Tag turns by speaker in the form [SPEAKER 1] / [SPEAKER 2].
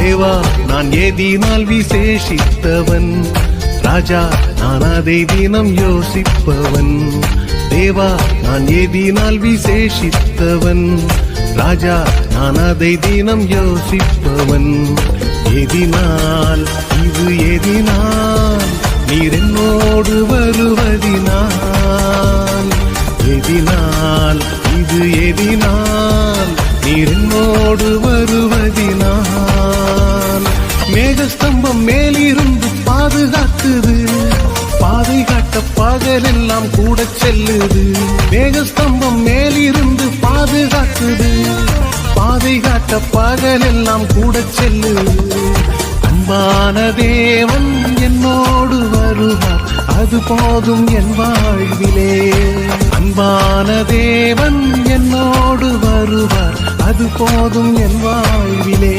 [SPEAKER 1] தேவா நான் ஏதினால் விசேஷித்தவன், ராஜா நான் அதை தினம் யோசிப்பவன். தேவா நான் ஏதினால் விசேஷித்தவன், ராஜா நான் அதை தினம் யோசிப்பவன். எதினால் இது எதினால் நீர் என்னோடு வருவதினால், எதினால் இது எதினால் நீர் என்னோடு வருவதினால். மேகஸ்தம்பம் மேலிருந்து பாதுகாக்குது, பாதை காட்ட பகலெல்லாம் கூட செல்லுது. மேகஸ்தம்பம் மேலிருந்து பாதுகாக்குது, பாதை காட்ட பகலெல்லாம் கூட செல்லுது. அன்பான தேவன் என்னோடு வருவார், அது போதும் என் வாழ்விலே. அன்பான தேவன் என்னோடு வருவார், அது போதும் என் வாழ்விலே.